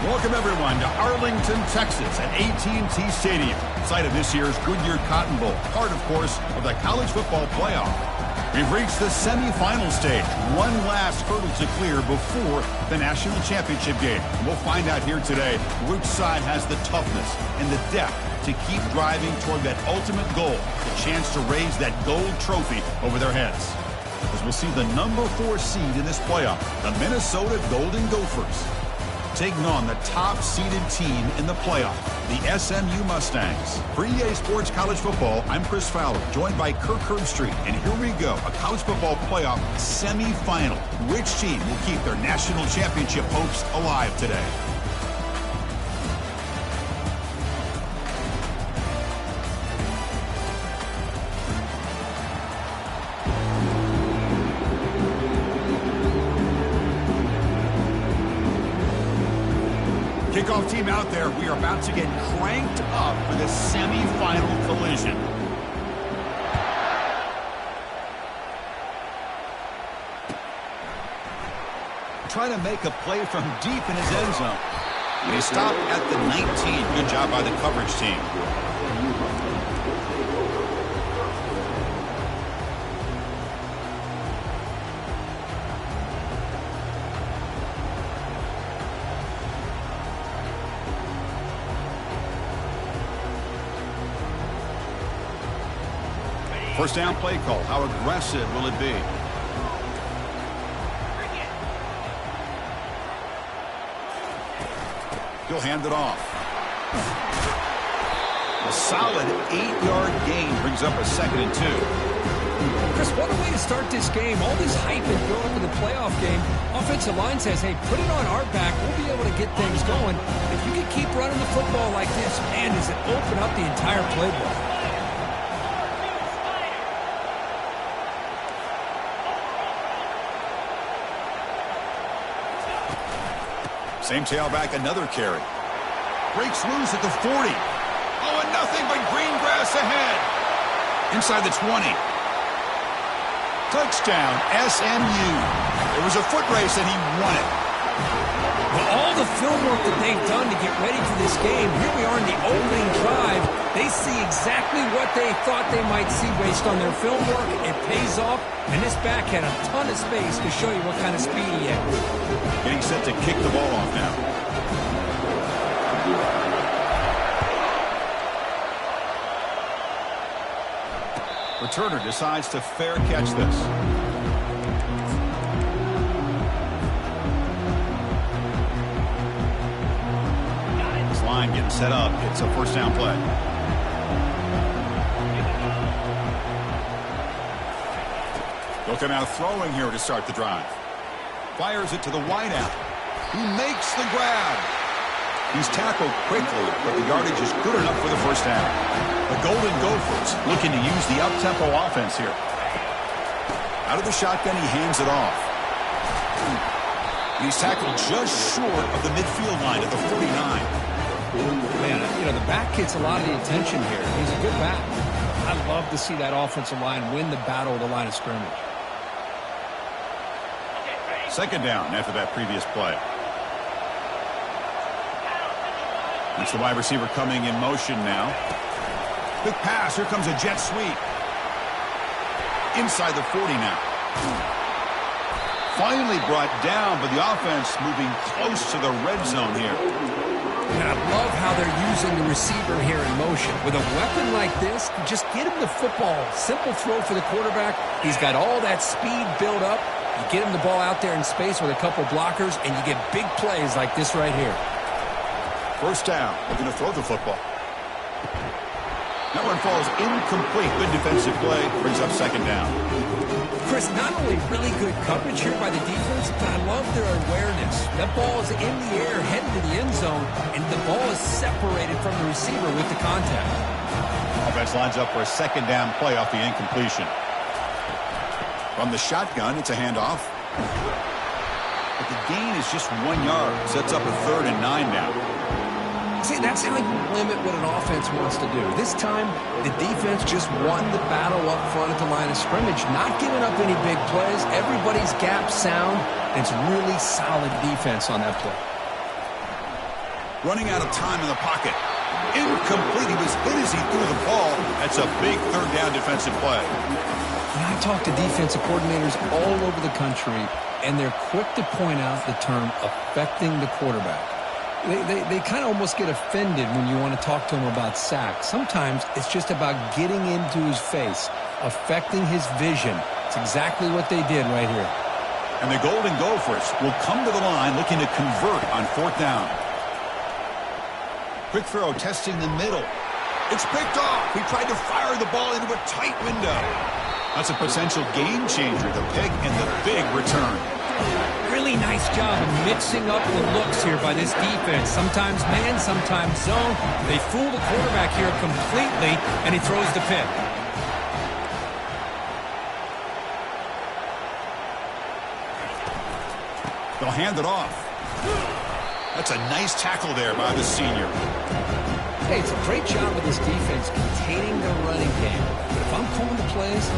Welcome, everyone, to Arlington, Texas at AT&T Stadium, site of this year's Goodyear Cotton Bowl, part, of course, of the college football playoff. We've reached the semifinal stage, one last hurdle to clear before the national championship game. And we'll find out here today which side has the toughness and the depth to keep driving toward that ultimate goal, the chance to raise that gold trophy over their heads. As we'll see the number 4 seed in this playoff, the Minnesota Golden Gophers, taking on the top-seeded team in the playoff, the SMU Mustangs. For EA Sports College Football, I'm Chris Fowler, joined by Kirk Herbstreit. And here we go, a college football playoff semifinal. Which team will keep their national championship hopes alive today? Kickoff team out there. We are about to get cranked up for this semi-final collision. Trying to make a play from deep in his end zone. They stop at the 19. Good job by the coverage team. First down play call. How aggressive will it be? He'll hand it off. A solid 8-yard gain brings up a 2nd and 2. Chris, what a way to start this game. All this hype and build up to the playoff game. Offensive line says, hey, put it on our back. We'll be able to get things going. If you can keep running the football like this, man, does it open up the entire playbook. Same tailback, another carry. Breaks loose at the 40. Oh, and nothing but green grass ahead. Inside the 20. Touchdown, SMU. It was a foot race, and he won it. Well, all the film work that they've done to get ready for this game, here we are in the opening drive. They see exactly what they thought they might see based on their film work. It pays off, and this back had a ton of space to show you what kind of speed he had. Getting set to kick the ball off now. Returner decides to fair catch this. This line getting set up. It's a first down play. They'll come out throwing here to start the drive. Fires it to the wideout. He makes the grab. He's tackled quickly, but the yardage is good enough for the first down. The Golden Gophers looking to use the up-tempo offense here. Out of the shotgun, he hands it off. He's tackled just short of the midfield line at the 49. Man, you know, the back gets a lot of the attention here. He's a good back. I love to see that offensive line win the battle of the line of scrimmage. Second down after that previous play. It's the wide receiver coming in motion now. Quick pass. Here comes a jet sweep. Inside the 40 now. Finally brought down, but the offense moving close to the red zone here. And I love how they're using the receiver here in motion. With a weapon like this, just get him the football. Simple throw for the quarterback. He's got all that speed built up. You get him the ball out there in space with a couple blockers, and you get big plays like this right here. First down. Looking to throw the football. That one falls incomplete. Good defensive play. Brings up second down. Chris, not only really good coverage here by the defense, but I love their awareness. That ball is in the air, headed to the end zone, and the ball is separated from the receiver with the contact. Offense lines up for a second down play off the incompletion. From the shotgun, it's a handoff. But the gain is just 1 yard. Sets up a 3rd and 9 now. See, that's how you limit what an offense wants to do. This time, the defense just won the battle up front at the line of scrimmage, not giving up any big plays. Everybody's gap sound, and it's really solid defense on that play. Running out of time in the pocket. Incomplete. He was hit as he threw the ball. That's a big third down defensive play. And I talk to defensive coordinators all over the country, and they're quick to point out the term affecting the quarterback. They kind of almost get offended when you want to talk to them about sacks. Sometimes it's just about getting into his face, affecting his vision. It's exactly what they did right here. And the Golden Gophers will come to the line looking to convert on fourth down. Quick throw testing the middle. It's picked off. He tried to fire the ball into a tight window. That's a potential game changer, the pick and the big return. Really nice job of mixing up the looks here by this defense. Sometimes man, sometimes zone. They fool the quarterback here completely, and he throws the pick. They'll hand it off. That's a nice tackle there by the senior. Hey, it's a great job of this defense containing their running game. But if I'm calling the plays,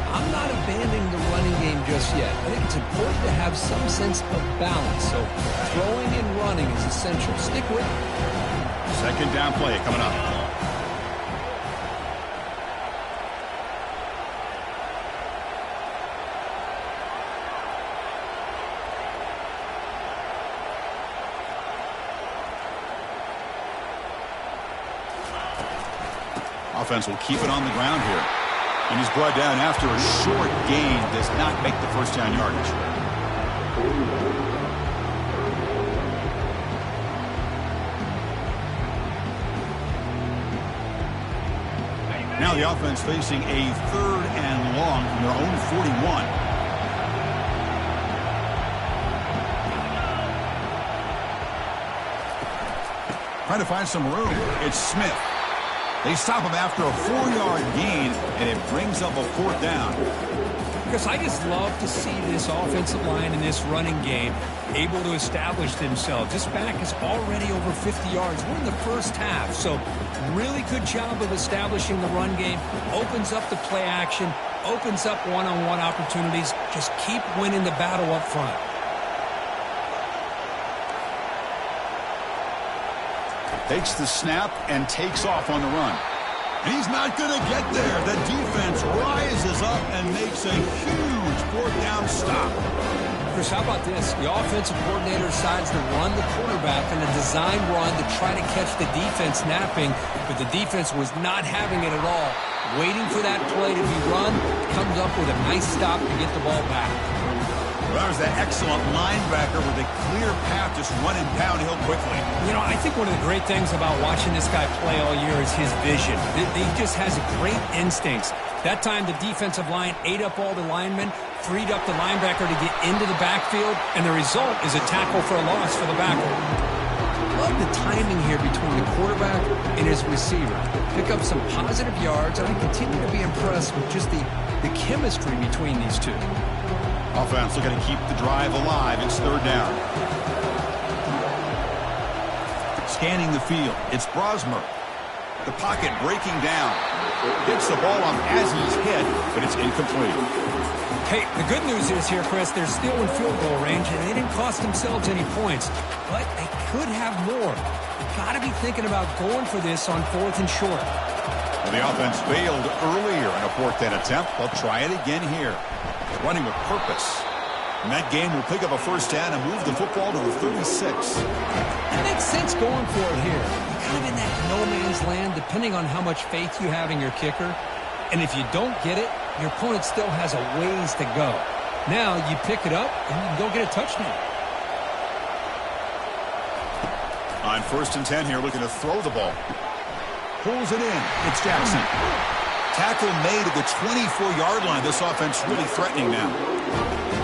I'm not abandoning the running game just yet. I think it's important to have some sense of balance. So throwing and running is essential. Stick with it. Second down play coming up. Offense will keep it on the ground here. And he's brought down after a short gain. Does not make the first down yardage. Now the offense facing a third and long from their own 41. Trying to find some room. It's Smith. They stop him after a 4-yard gain, and it brings up a fourth down. Because I just love to see this offensive line in this running game able to establish themselves. This back is already over 50 yards. We're in the first half, so really good job of establishing the run game. Opens up the play action, opens up one-on-one opportunities. Just keep winning the battle up front. Takes the snap and takes off on the run. And he's not going to get there. The defense rises up and makes a huge fourth down stop. Chris, how about this? The offensive coordinator decides to run the quarterback in a design run to try to catch the defense napping, but the defense was not having it at all. Waiting for that play to be run, comes up with a nice stop to get the ball back. Well, there's that excellent linebacker with a clear path just running downhill quickly. You know, I think one of the great things about watching this guy play all year is his vision. He just has great instincts. That time, the defensive line ate up all the linemen, freed up the linebacker to get into the backfield, and the result is a tackle for a loss for the backer. Love the timing here between the quarterback and his receiver. Pick up some positive yards, and I continue to be impressed with just the chemistry between these two. Offense looking to keep the drive alive. It's third down. Scanning the field. It's Brosmer. The pocket breaking down. Gets the ball off as he's hit, but it's incomplete. Hey, the good news is here, Chris, they're still in field goal range, and they didn't cost themselves any points, but they could have more. Got to be thinking about going for this on fourth and short. Well, the offense failed earlier in a fourth down attempt. They'll try it again here. Running with purpose. And that game will pick up a first down and move the football to the 36. It makes sense going for it here. You're kind of in that no man's land depending on how much faith you have in your kicker. And if you don't get it, your opponent still has a ways to go. Now you pick it up and you can go get a touchdown. On first and 10 here, looking to throw the ball. Pulls it in. It's Jackson. Tackle made at the 24-yard line. This offense really threatening now.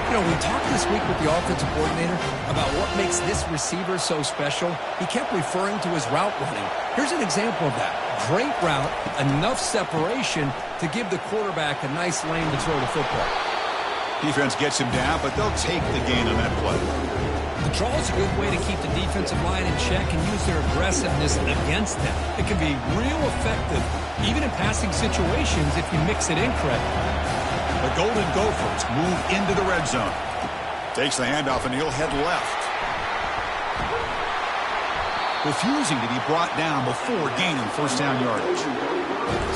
You know, we talked this week with the offensive coordinator about what makes this receiver so special. He kept referring to his route running. Here's an example of that. Great route, enough separation to give the quarterback a nice lane to throw the football. Defense gets him down, but they'll take the gain on that play. The draw is a good way to keep the defensive line in check and use their aggressiveness against them. It can be real effective, even in passing situations, if you mix it in correctly. The Golden Gophers move into the red zone. Takes the handoff, and he'll head left. refusing to be brought down before gaining first down yardage.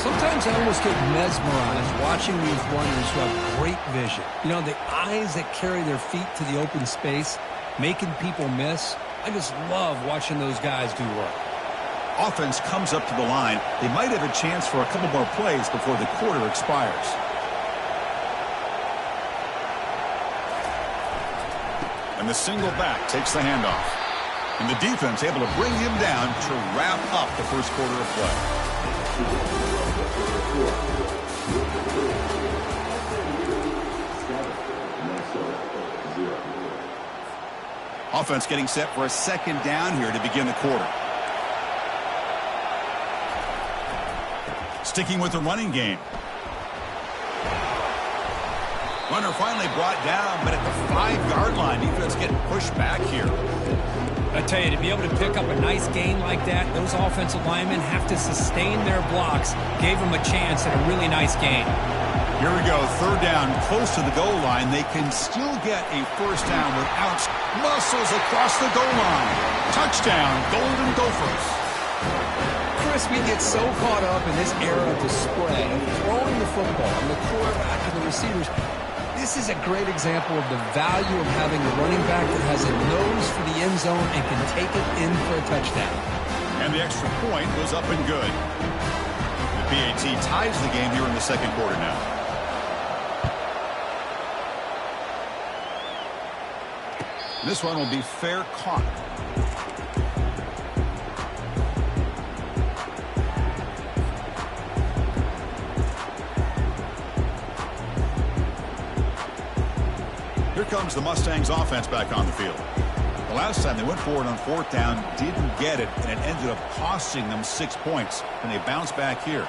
Sometimes I almost get mesmerized watching these runners who have great vision. You know, the eyes that carry their feet to the open space, making people miss. I just love watching those guys do work. Offense comes up to the line. They might have a chance for a couple more plays before the quarter expires. And the single back takes the handoff. And the defense able to bring him down to wrap up the first quarter of play. Offense getting set for a second down here to begin the quarter. Sticking with the running game. Runner finally brought down, but at the 5-yard line, defense getting pushed back here. I tell you, to be able to pick up a nice gain like that, those offensive linemen have to sustain their blocks. Gave them a chance at a really nice gain. Here we go, third down, close to the goal line. They can still get a first down without muscles across the goal line. Touchdown, Golden Gophers. Chris, we get so caught up in this era of the spread, of throwing the football, and the quarterback and the receivers. This is a great example of the value of having a running back that has a nose for the end zone and can take it in for a touchdown. And the extra point was up and good. The PAT ties the game here in the second quarter now. This one will be fair caught. Here comes the Mustangs offense back on the field. The last time they went forward on fourth down, didn't get it, and it ended up costing them 6 points. And they bounce back here.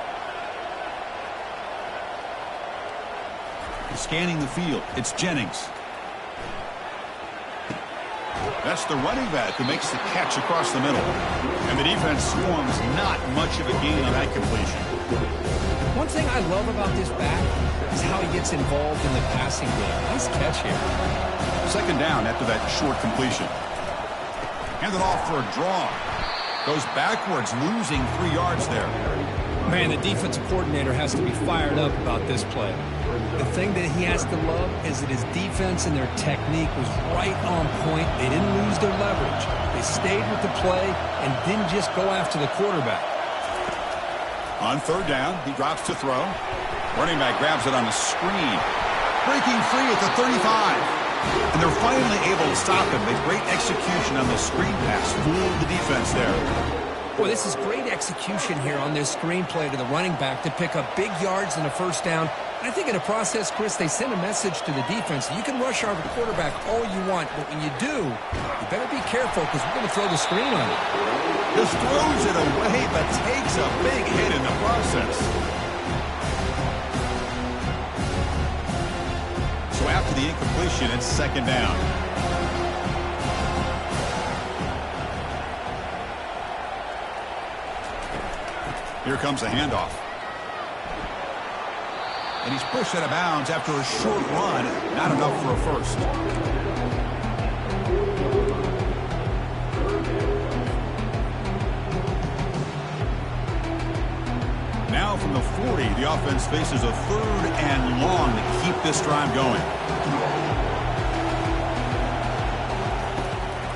Scanning the field, it's Jennings. That's the running back who makes the catch across the middle. And the defense swarms not much of a gain on that completion. One thing I love about this back is how he gets involved in the passing game. Nice catch here. Second down after that short completion. Handed off for a draw. Goes backwards, losing 3 yards there. Man, the defensive coordinator has to be fired up about this play. The thing that he has to love is that his defense and their technique was right on point. They didn't lose their leverage. They stayed with the play and didn't just go after the quarterback. On third down, he drops to throw. Running back grabs it on the screen. Breaking free at the 35. And they're finally able to stop him. A great execution on the screen pass. Fooled the defense there. Boy, this is great execution here on this screen play to the running back to pick up big yards and a first down. I think in the process, Chris, they send a message to the defense. You can rush our quarterback all you want, but when you do, you better be careful because we're going to throw the screen on it. Just throws it away, but takes a big hit in the process. So after the incompletion, it's second down. Here comes the handoff. And he's pushed out of bounds after a short run. Not enough for a first. Now from the 40, the offense faces a third and long to keep this drive going.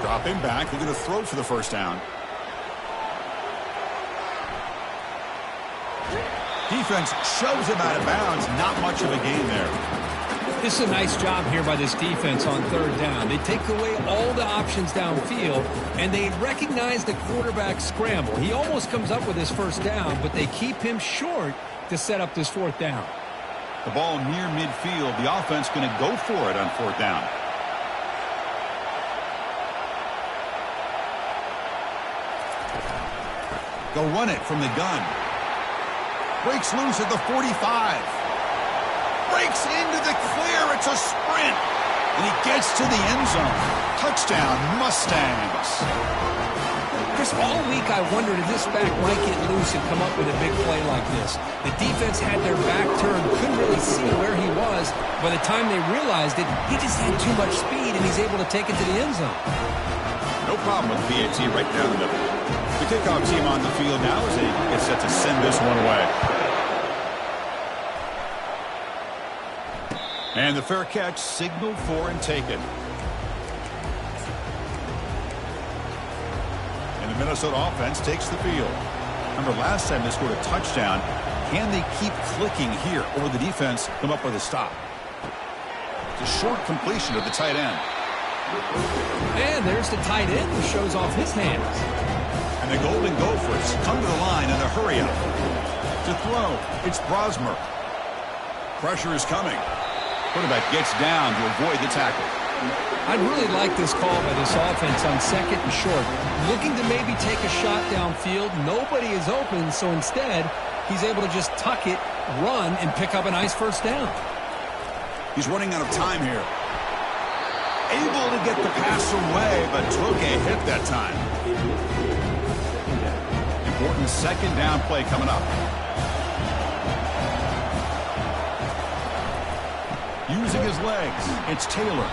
Drop him back. They're going to throw for the first down. Defense shoves him out of bounds. Not much of a gain there. This is a nice job here by this defense on third down. They take away all the options downfield, and they recognize the quarterback scramble. He almost comes up with his first down, but they keep him short to set up this fourth down. The ball near midfield. The offense going to go for it on fourth down. Go run it from the gun. Breaks loose at the 45. Breaks into the clear. It's a sprint. And he gets to the end zone. Touchdown, Mustangs. Chris, all week I wondered if this back might get loose and come up with a big play like this. The defense had their back turned, couldn't really see where he was. By the time they realized it, he just had too much speed, and he's able to take it to the end zone. No problem with the PAT right down the middle. The kickoff team on the field now as they get set to send this one away. And the fair catch signaled for and taken. And the Minnesota offense takes the field. Remember, last time they scored a touchdown. Can they keep clicking here, or will the defense come up with a stop? It's a short completion of the tight end. And there's the tight end who shows off his hands. And the Golden Gophers come to the line in a hurry-up. To throw, it's Brosmer. Pressure is coming. Quarterback gets down to avoid the tackle. I'd really like this call by this offense on second and short. Looking to maybe take a shot downfield. Nobody is open, so instead, he's able to just tuck it, run, and pick up a nice first down. He's running out of time here. Able to get the pass away, but took a hit that time. Important second down play coming up. Using his legs, it's Taylor.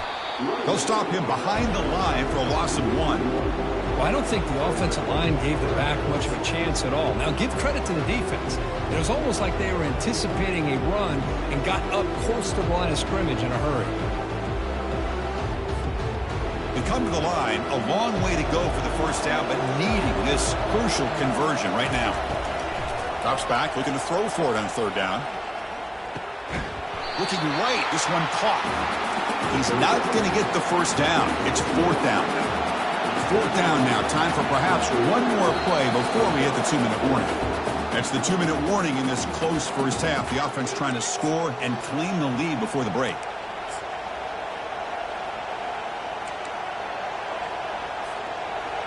They'll stop him behind the line for a loss of 1. Well, I don't think the offensive line gave the back much of a chance at all. Now, give credit to the defense. It was almost like they were anticipating a run and got up close to the line of scrimmage in a hurry. They come to the line, a long way to go for the first down, but needing this crucial conversion right now. Drops back, looking to throw for it on third down. Looking right, this one caught. He's not going to get the first down. It's fourth down. Fourth down now. Time for perhaps one more play before we hit the 2-minute warning. That's the 2-minute warning in this close first half. The offense trying to score and claim the lead before the break.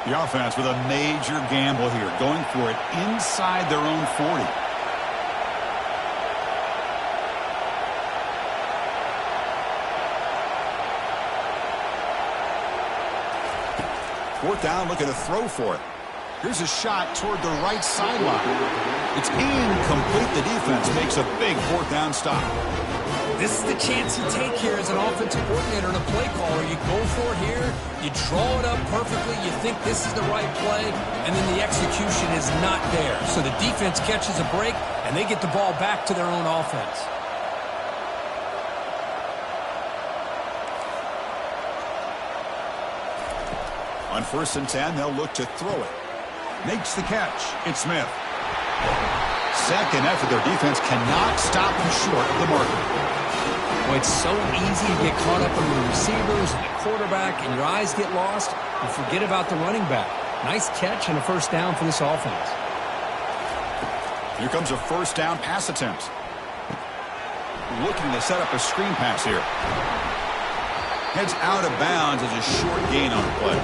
The offense with a major gamble here, going for it inside their own 40. Fourth down, looking to throw for it. Here's a shot toward the right sideline. It's incomplete. The defense makes a big fourth down stop. This is the chance you take here as an offensive coordinator and a play caller. You go for it here, you draw it up perfectly, you think this is the right play, and then the execution is not there. So the defense catches a break, and they get the ball back to their own offense. On 1st and 10, they'll look to throw it. Makes the catch. It's Smith. Second effort, their defense cannot stop him short of the marker. Well, it's so easy to get caught up in the receivers and the quarterback, and your eyes get lost. You forget about the running back. Nice catch and a first down for this offense. Here comes a first down pass attempt. Looking to set up a screen pass here. Heads out of bounds as a short gain on the play.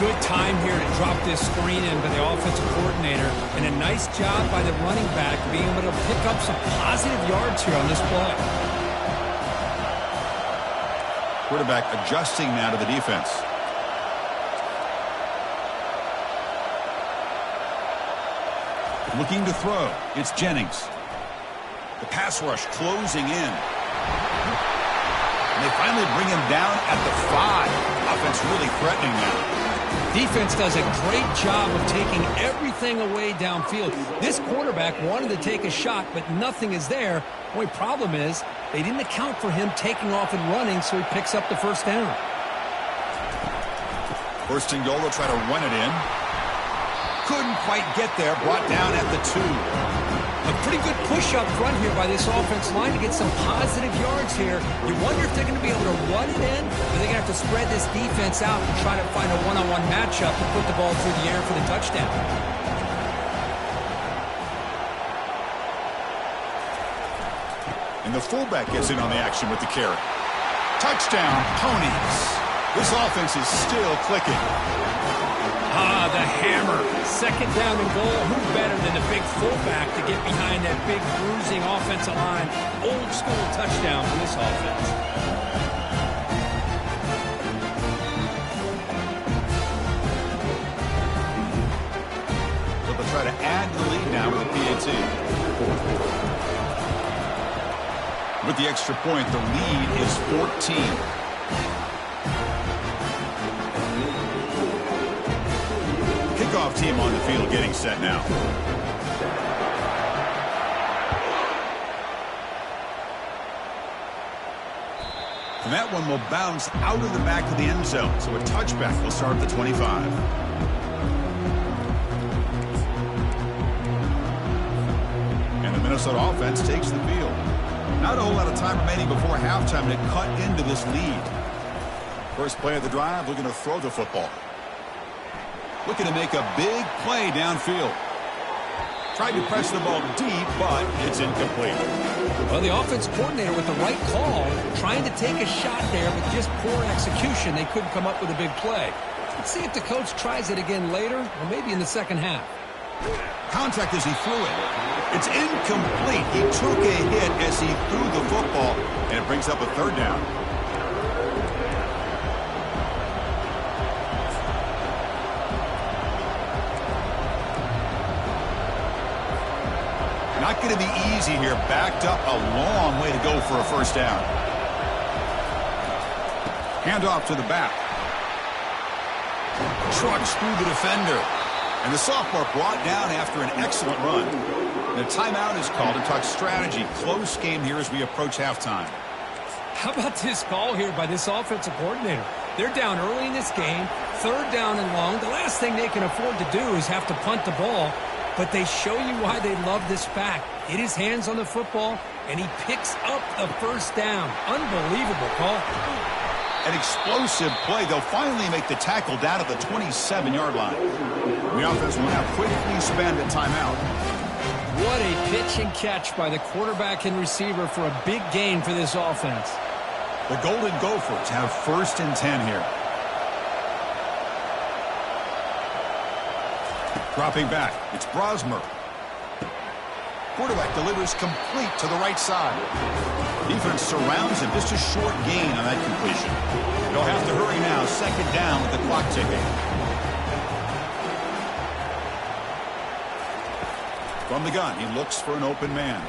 Good time here to drop this screen in by the offensive coordinator, and a nice job by the running back being able to pick up some positive yards here on this play. Quarterback adjusting now to the defense. Looking to throw. It's Jennings. The pass rush closing in. And they finally bring him down at the 5. Offense really threatening now. Defense does a great job of taking everything away downfield. This quarterback wanted to take a shot, but nothing is there. The only problem is they didn't account for him taking off and running, so he picks up the first down. First and goal, they'll try to run it in. Couldn't quite get there, brought down at the 2. A pretty good push up front here by this offense line to get some positive yards here. You wonder if they're going to be able to run it in, or they're going to have to spread this defense out and try to find a one-on-one matchup to put the ball through the air for the touchdown. And the fullback gets in on the action with the carry. Touchdown, Ponies. This offense is still clicking. Ah, the hammer. Second down and goal. Who better than the big fullback to get behind that big bruising offensive line? Old school touchdown for this offense. So they'll try to add the lead now with the PAT. With the extra point, the lead is 14. kickoff team on the field getting set now. And that one will bounce out of the back of the end zone. So a touchback will start at the 25. And the Minnesota offense takes the field. Not a whole lot of time remaining before halftime to cut into this lead. First play of the drive, looking to throw the football. Looking to make a big play downfield. Tried to press the ball deep, but it's incomplete. Well, the offense coordinator with the right call, trying to take a shot there, but just poor execution. They couldn't come up with a big play. Let's see if the coach tries it again later, or maybe in the second half. Contact as he threw it. It's incomplete. He took a hit as he threw the football, and it brings up a third down. Not going to be easy here. Backed up a long way to go for a first down. Handoff to the back. Trucks through the defender. And the sophomore brought down after an excellent run. And a timeout is called to talk strategy. Close game here as we approach halftime. How about this call here by this offensive coordinator? They're down early in this game, third down and long. The last thing they can afford to do is have to punt the ball. But they show you why they love this fact. Get his hands on the football, and he picks up the first down. Unbelievable call. An explosive play. They'll finally make the tackle down at the 27-yard line. The offense will now quickly spend a timeout. What a pitch and catch by the quarterback and receiver for a big gain for this offense. The Golden Gophers have 1st and 10 here. Dropping back, it's Brosmer. Quarterback delivers complete to the right side. Defense surrounds him, just a short gain on that completion. They'll have to hurry now, second down with the clock ticking. From the gun, he looks for an open man.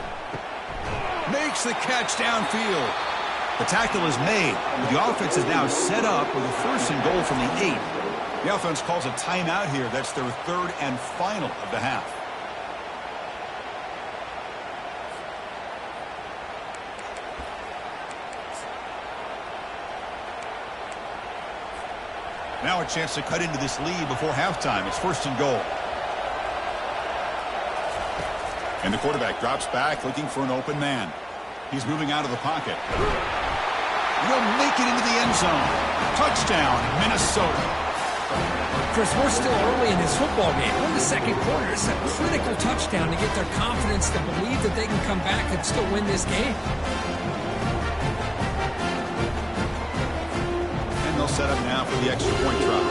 Makes the catch downfield. The tackle is made. The offense is now set up with a 1st and goal from the 8. The offense calls a timeout here. That's their 3rd and final of the half. Now a chance to cut into this lead before halftime. It's 1st and goal. And the quarterback drops back looking for an open man. He's moving out of the pocket. He'll make it into the end zone. Touchdown, Minnesota. Chris, we're still early in this football game. We're in the second quarter. It's a critical touchdown to get their confidence to believe that they can come back and still win this game. And they'll set up now for the extra point drop.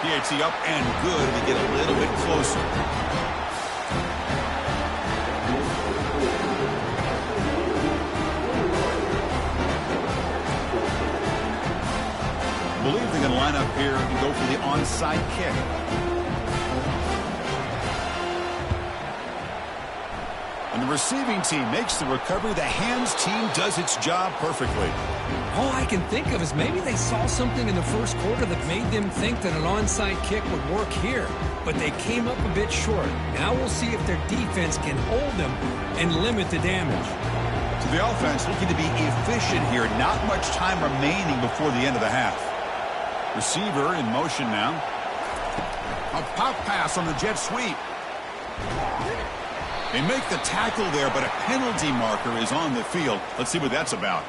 PAT up and good to get a little bit closer. I believe they're going to line up here and go for the onside kick. And the receiving team makes the recovery. The hands team does its job perfectly. All I can think of is maybe they saw something in the first quarter that made them think that an onside kick would work here. But they came up a bit short. Now we'll see if their defense can hold them and limit the damage. So the offense looking to be efficient here. Not much time remaining before the end of the half. Receiver in motion now. A pop pass on the jet sweep. They make the tackle there, but a penalty marker is on the field. Let's see what that's about.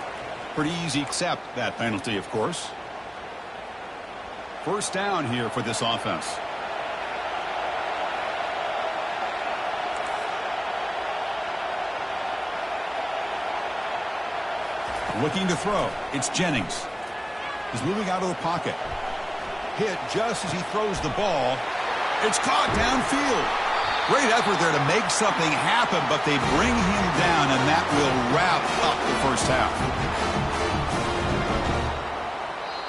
Pretty easy to accept that penalty, of course. First down here for this offense. Looking to throw. It's Jennings. He's moving out of the pocket. Hit just as he throws the ball. It's caught downfield. Great effort there to make something happen, but they bring him down, and that will wrap up the first half.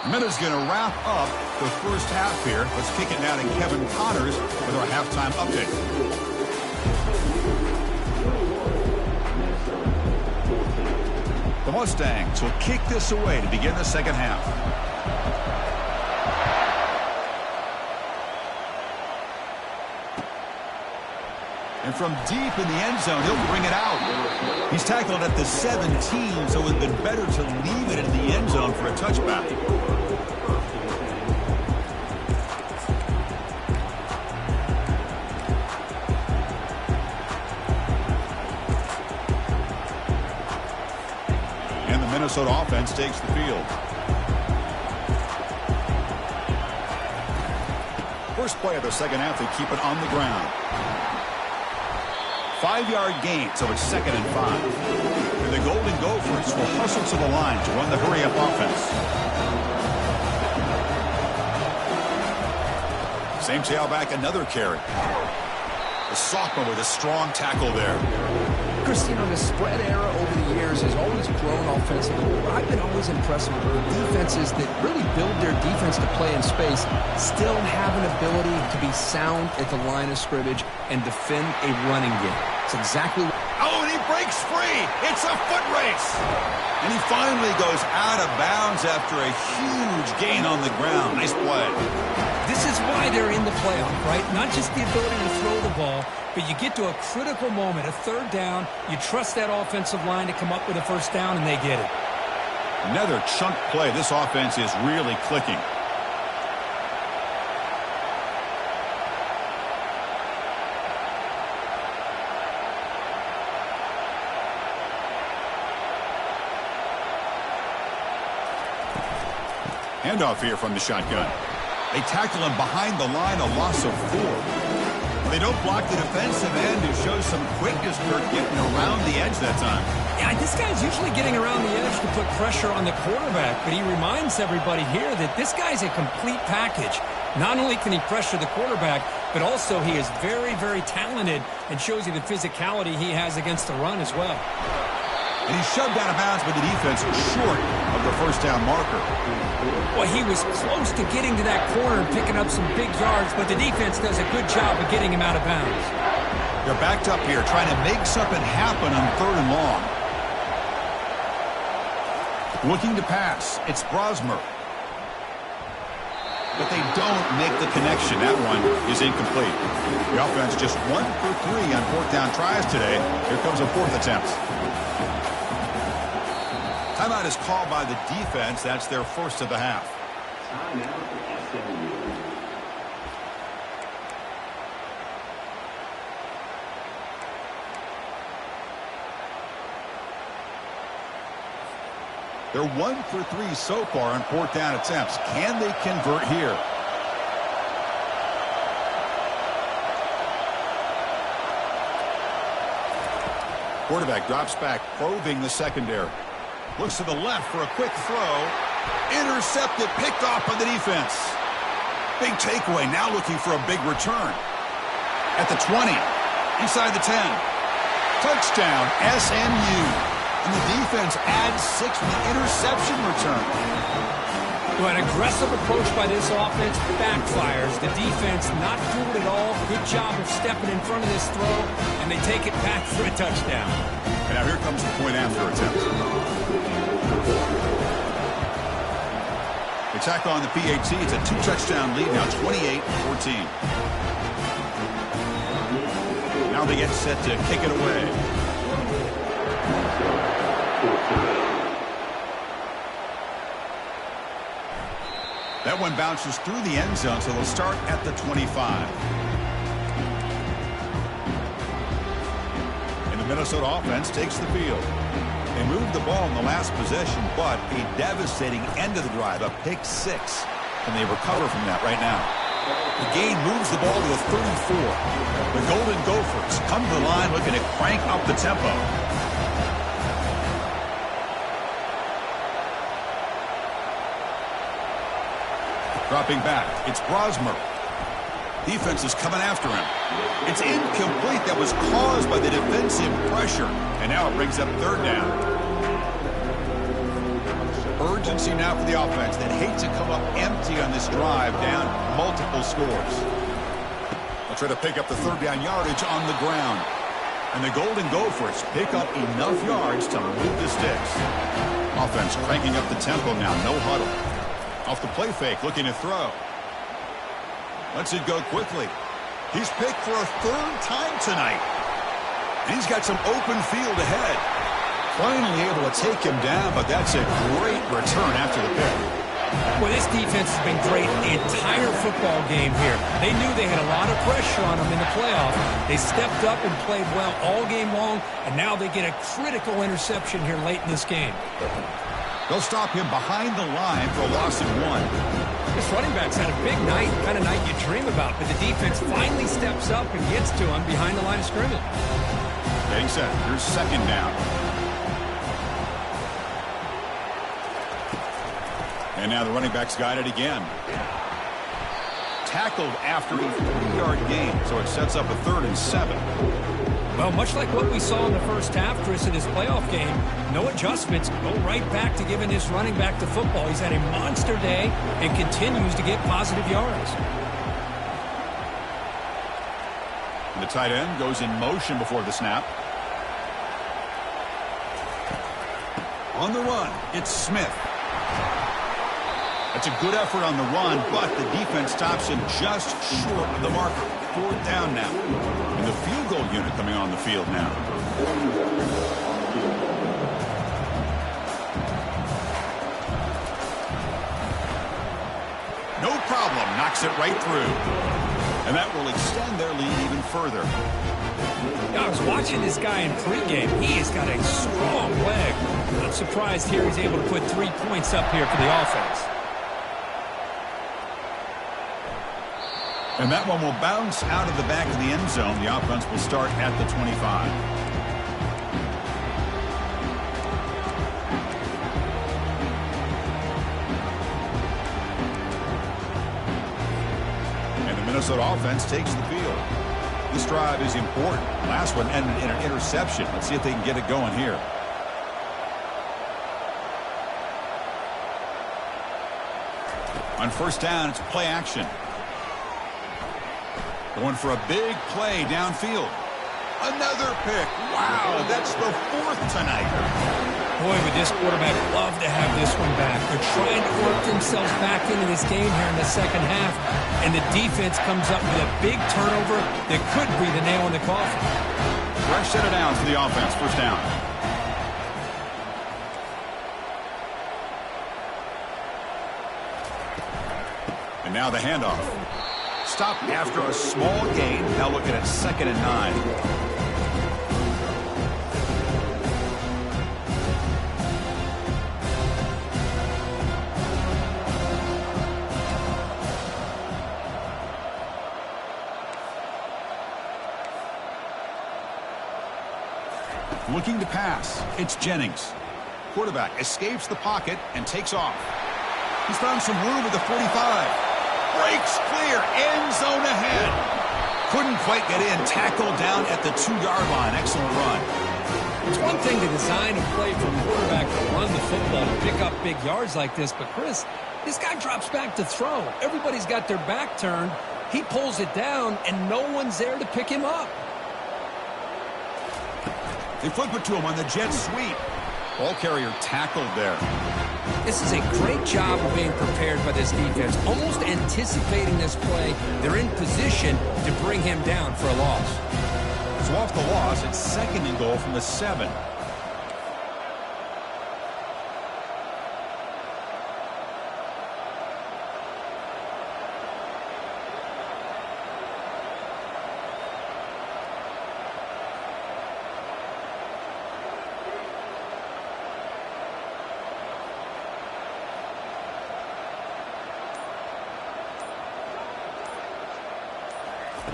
Minutes going to wrap up the first half here. Let's kick it now to Kevin Connors with our halftime update. The Mustangs will kick this away to begin the second half. And from deep in the end zone, he'll bring it out. He's tackled at the 17, so it would have been better to leave it in the end zone for a touchback. And the Minnesota offense takes the field. First play of the second half, they keep it on the ground. 5-yard gain, so it's 2nd and 5. And the Golden Gophers will hustle to the line to run the hurry-up offense. Same tailback, another carry. The sophomore with a strong tackle there. Chris, you know, the spread era over the years has always grown offensively. But I've been always impressed with the defenses that really build their defense to play in space, still have an ability to be sound at the line of scrimmage and defend a running game. It's exactly what... Oh, and he breaks free. It's a foot race. And he finally goes out of bounds after a huge gain on the ground. Nice play. This is why they're in the playoff, right? Not just the ability to throw the ball, but you get to a critical moment, a third down, you trust that offensive line to come up with a first down, and they get it. Another chunk play. This offense is really clicking. Handoff here from the shotgun. They tackle him behind the line, a loss of 4. They don't block the defensive end, who shows some quickness for getting around the edge that time. Yeah, this guy's usually getting around the edge to put pressure on the quarterback, but he reminds everybody here that this guy's a complete package. Not only can he pressure the quarterback, but also he is very, very talented and shows you the physicality he has against the run as well. And he's shoved out of bounds by the defense short of the first down marker. Well, he was close to getting to that corner and picking up some big yards, but the defense does a good job of getting him out of bounds. They're backed up here, trying to make something happen on 3rd and long. Looking to pass. It's Brosmer. But they don't make the connection. That one is incomplete. The offense just 1 for 3 on 4th down tries today. Here comes a 4th attempt. Timeout is called by the defense. That's their first of the half. They're 1 for 3 so far on 4th down attempts. Can they convert here? Quarterback drops back, probing the secondary. Looks to the left for a quick throw. Intercepted, picked off by the defense. Big takeaway, now looking for a big return. At the 20, inside the 10. Touchdown, SMU. And the defense adds 6 with the interception return. Well, an aggressive approach by this offense backfires. The defense not fooled at all. Good job of stepping in front of this throw, and they take it back for a touchdown. And now here comes the point after attempt. They tackle on the PAT. It's a 2-touchdown lead now, 28-14. Now they get set to kick it away. That one bounces through the end zone, so they'll start at the 25. And the Minnesota offense takes the field. They moved the ball in the last possession, but a devastating end of the drive, a pick 6. And they recover from that right now. The gain moves the ball to a 34. The Golden Gophers come to the line looking to crank up the tempo. Dropping back, it's Brosmer. Defense is coming after him. It's incomplete. That was caused by the defensive pressure. And now it brings up 3rd down. Urgency now for the offense that hates to come up empty on this drive, down multiple scores. They'll try to pick up the 3rd down yardage on the ground. And the Golden Gophers pick up enough yards to move the sticks. Offense cranking up the tempo now, no huddle. Off the play fake, looking to throw. Lets it go quickly. He's picked for a 3rd time tonight. And he's got some open field ahead. Finally able to take him down, but that's a great return after the pick. Well, this defense has been great the entire football game here. They knew they had a lot of pressure on them in the playoff. They stepped up and played well all game long, and now they get a critical interception here late in this game. They'll stop him behind the line for a loss of 1. This running back's had a big night, kind of night you dream about, but the defense finally steps up and gets to him behind the line of scrimmage. Getting set. Here's second down. And now the running back's got it again. Tackled after a 3-yard gain, so it sets up a 3rd and 7. Well, much like what we saw in the first half, Chris, in his playoff game, no adjustments, go right back to giving this running back the football. He's had a monster day and continues to get positive yards. And the tight end goes in motion before the snap. On the run, it's Smith. That's a good effort on the run, but the defense stops him just short of the marker. 4th down now. And the field goal unit coming on the field now. No problem. Knocks it right through. And that will extend their lead even further. I was watching this guy in pregame. He has got a strong leg. Not surprised here he's able to put 3 points up here for the offense. And that one will bounce out of the back of the end zone. The offense will start at the 25. And the Minnesota offense takes the field. This drive is important. Last one ended in an interception. Let's see if they can get it going here. On first down, it's play action. Going for a big play downfield. Another pick. Wow, that's the 4th tonight. Boy, would this quarterback love to have this one back. They're trying to work themselves back into this game here in the second half, and the defense comes up with a big turnover that could be the nail in the coffin. Fresh set of downs for the offense. First down. And now the handoff. Stopped after a small gain. Now looking at 2nd and 9. Looking to pass. It's Jennings. Quarterback escapes the pocket and takes off. He's found some room at the 45. Breaks clear, end zone ahead. Couldn't quite get in, tackled down at the 2-yard line. Excellent run. It's one thing to design and play for a quarterback to run the football to pick up big yards like this, but Chris, this guy drops back to throw. Everybody's got their back turned. He pulls it down, and no one's there to pick him up. They flip it to him on the jet sweep. Ball carrier tackled there. This is a great job of being prepared by this defense, almost anticipating this play. They're in position to bring him down for a loss. So off the loss, it's 2nd and goal from the 7.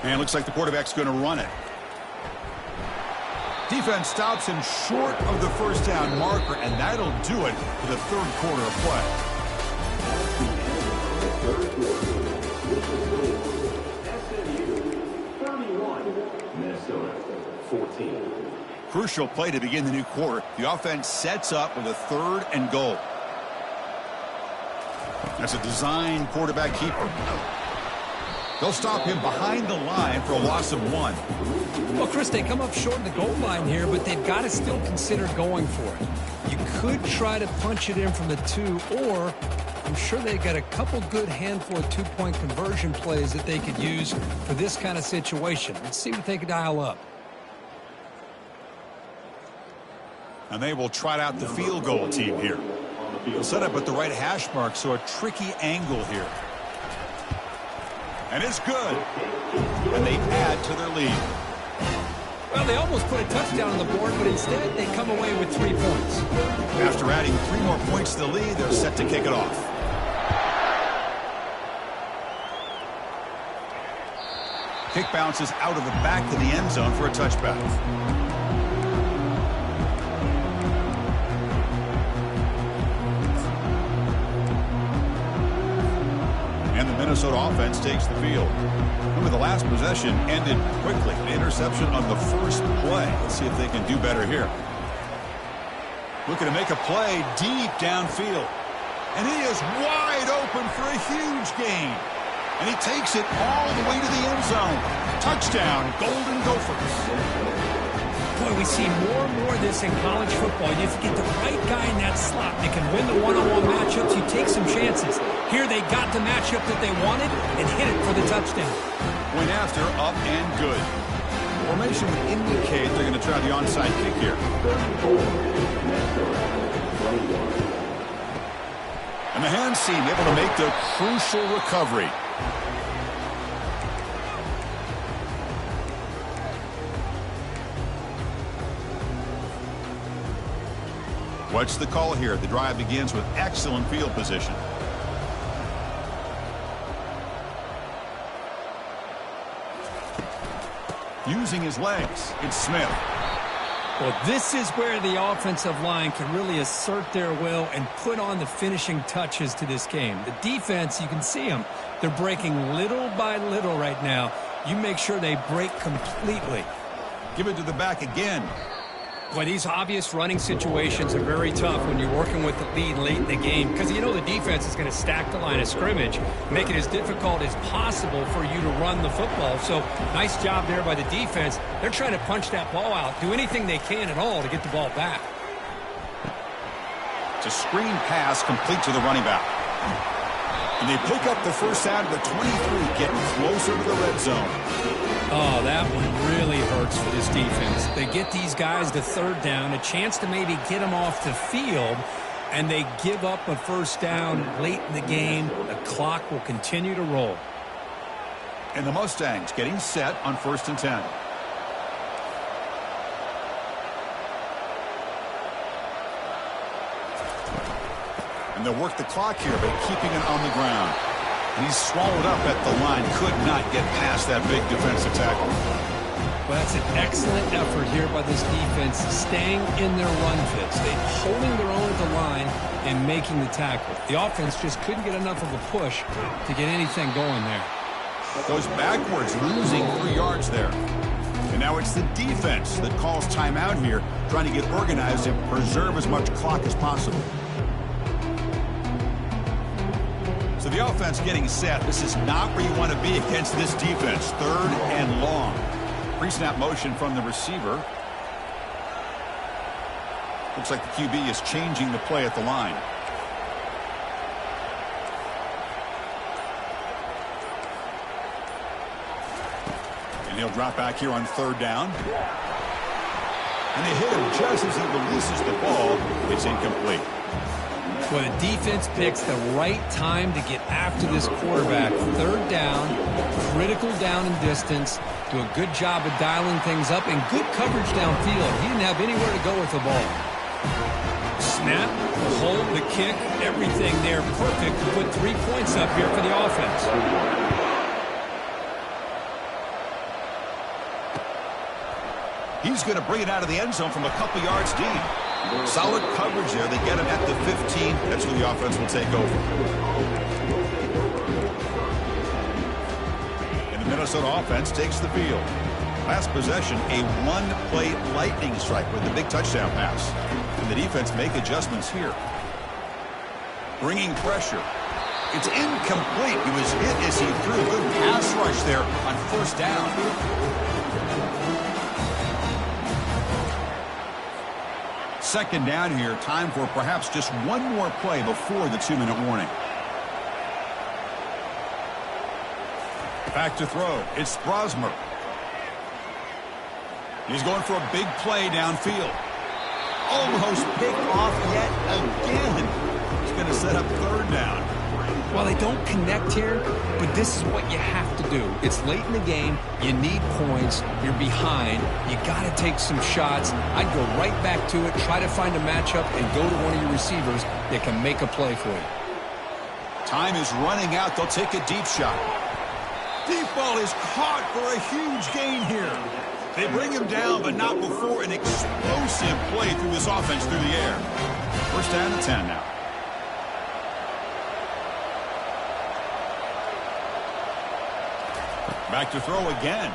And looks like the quarterback's going to run it. Defense stops him short of the first down marker, and that'll do it for the 3rd quarter of play. Minnesota 14. Crucial play to begin the new quarter. The offense sets up with a 3rd and goal. That's a design quarterback keeper. They'll stop him behind the line for a loss of 1. Well, Chris, they come up short of the goal line here, but they've got to still consider going for it. You could try to punch it in from the 2, or I'm sure they got a couple good handful of 2-point conversion plays that they could use for this kind of situation. Let's see what they could dial up. And they will trot out the field goal team here. They'll set up at the right hash mark, so a tricky angle here. And it's good. And they add to their lead. Well, they almost put a touchdown on the board, but instead they come away with 3 points. After adding 3 more points to the lead, they're set to kick it off. Kick bounces out of the back of the end zone for a touchback. And the Minnesota offense takes the field. Remember, the last possession ended quickly. An interception on the first play. Let's see if they can do better here. Looking to make a play deep downfield. And he is wide open for a huge gain. And he takes it all the way to the end zone. Touchdown, Golden Gophers. Boy, we see more and more of this in college football. You have to get the right guy in that slot. They can win the one-on-one matchups. You take some chances. Here they got the matchup that they wanted and hit it for the touchdown. Point after, up and good. Formation would indicate they're going to try the onside kick here. And the hands seem able to make the crucial recovery. What's the call here? The drive begins with excellent field position. Using his legs, it's Smith. Well, this is where the offensive line can really assert their will and put on the finishing touches to this game. The defense, you can see them. They're breaking little by little right now. You make sure they break completely. Give it to the back again. Boy, these obvious running situations are very tough when you're working with the lead late in the game because you know the defense is going to stack the line of scrimmage, make it as difficult as possible for you to run the football. So nice job there by the defense. They're trying to punch that ball out, do anything they can at all to get the ball back. It's a screen pass complete to the running back. And they pick up the first down to the 23, getting closer to the red zone. Oh, that one really hurts for this defense. They get these guys to third down, a chance to maybe get them off the field, and they give up a first down late in the game. The clock will continue to roll. And the Mustangs getting set on 1st and 10. And they'll work the clock here by keeping it on the ground. And he's swallowed up at the line. Could not get past that big defensive tackle. Well, that's an excellent effort here by this defense, staying in their run fits. They holding their own at the line and making the tackle. The offense just couldn't get enough of a push to get anything going there. Goes backwards, losing 3 yards there. And now it's the defense that calls timeout here, trying to get organized and preserve as much clock as possible. So the offense getting set. This is not where you want to be against this defense. 3rd and long. Pre-snap motion from the receiver. Looks like the QB is changing the play at the line. And he'll drop back here on 3rd down. And they hit him just as he releases the ball. It's incomplete. Well, the defense picks the right time to get after this quarterback. 3rd down, critical down and distance. Do a good job of dialing things up and good coverage downfield. He didn't have anywhere to go with the ball. Snap, the hold, the kick, everything there perfect to put 3 points up here for the offense. He's going to bring it out of the end zone from a couple yards deep. Solid coverage there. They get him at the 15. That's where the offense will take over. And the Minnesota offense takes the field. Last possession, a one-play lightning strike with the big touchdown pass. And the defense make adjustments here. Bringing pressure. It's incomplete. He was hit as he threw a good pass rush there on 1st down. 2nd down here. Time for perhaps just one more play before the 2-minute warning. Back to throw. It's Brosmer. He's going for a big play downfield. Almost picked off yet again. He's going to set up third down. Well, they don't connect here, but this is what you have to do. It's late in the game. You need points. You're behind. You got to take some shots. I'd go right back to it, try to find a matchup, and go to one of your receivers that can make a play for you. Time is running out. They'll take a deep shot. Deep ball is caught for a huge gain here. They bring him down, but not before an explosive play through this offense through the air. First down and 10 now. Back to throw again.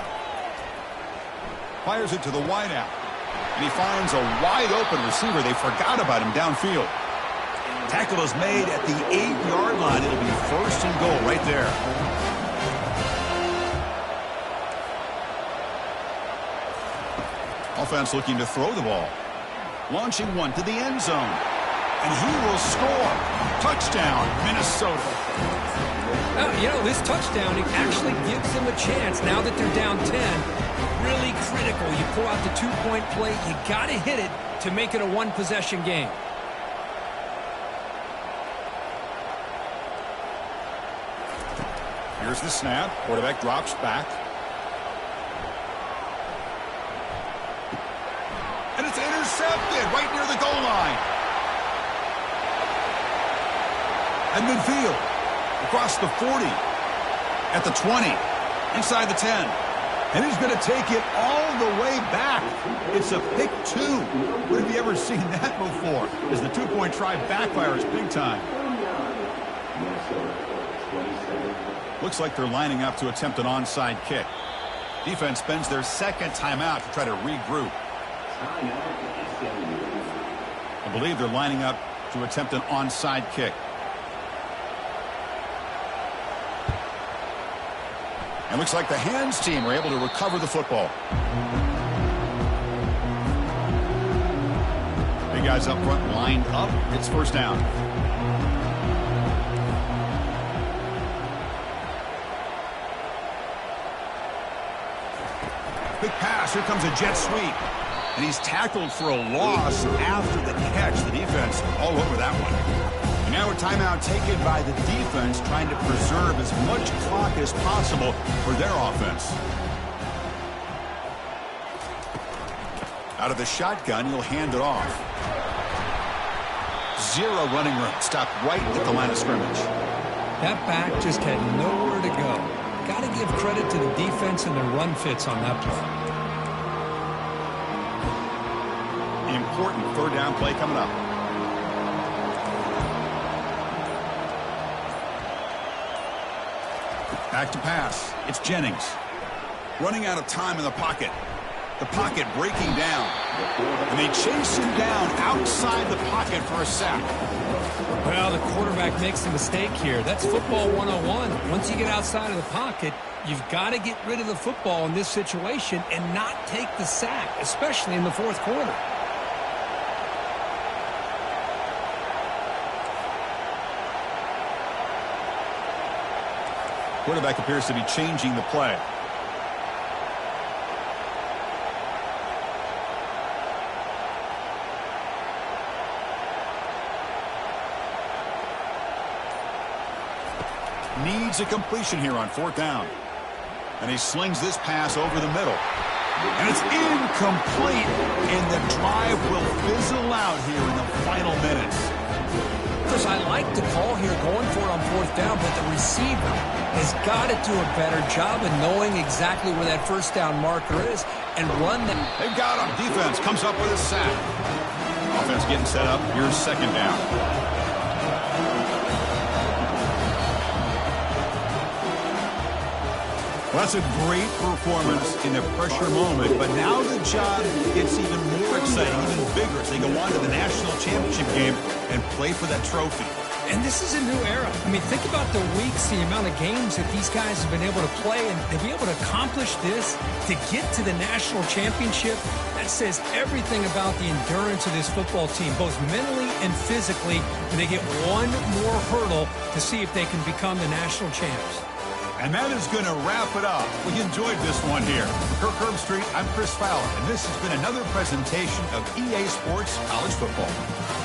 Fires it to the wideout. And he finds a wide-open receiver. They forgot about him downfield. Tackle is made at the 8-yard line. It'll be first and goal right there. Offense looking to throw the ball. Launching one to the end zone. And he will score. Touchdown, Minnesota. You know, this touchdown, it actually gives them a chance now that they're down 10. Really critical. You pull out the two-point play. You got to hit it to make it a one-possession game. Here's the snap. Quarterback drops back. And it's intercepted right near the goal line. At midfield. Across the 40. At the 20. Inside the 10. And he's going to take it all the way back. It's a pick 2. Where have you ever seen that before? As the two-point try backfires big time. Looks like they're lining up to attempt an onside kick. Defense spends their second timeout to try to regroup. I believe they're lining up to attempt an onside kick. And looks like the hands team were able to recover the football. Big guys up front lined up. It's first down. Big pass. Here comes a jet sweep. And he's tackled for a loss after the catch. The defense all over that one. And now a timeout taken by the defense, trying to preserve as much clock as possible for their offense. Out of the shotgun, he'll hand it off. Zero running room. Stopped right at the line of scrimmage. That back just had nowhere to go. Got to give credit to the defense and their run fits on that play. Important third down play coming up. Back to pass. It's Jennings. Running out of time in the pocket. The pocket breaking down. And they chase him down outside the pocket for a sack. Well, the quarterback makes a mistake here. That's football 101. Once you get outside of the pocket, you've got to get rid of the football in this situation and not take the sack, especially in the fourth quarter. Quarterback appears to be changing the play. Needs a completion here on fourth down. And he slings this pass over the middle. And it's incomplete. And the drive will fizzle out here in the final minutes. Chris, I like the call here going for it on fourth down, but the receiver has got to do a better job of knowing exactly where that first down marker is and run them. They've got him. Defense comes up with a sack. Offense getting set up. Here's second down. Well, that's a great performance in a pressure moment, but now the job gets even more exciting, even bigger as they go on to the national championship game and play for that trophy. And this is a new era. I mean, think about the weeks, the amount of games that these guys have been able to play, and to be able to accomplish this, to get to the national championship, that says everything about the endurance of this football team, both mentally and physically, and they get one more hurdle to see if they can become the national champs. And that is going to wrap it up. We enjoyed this one here. For Kirk Herbstreit, I'm Chris Fowler, and this has been another presentation of EA Sports College Football.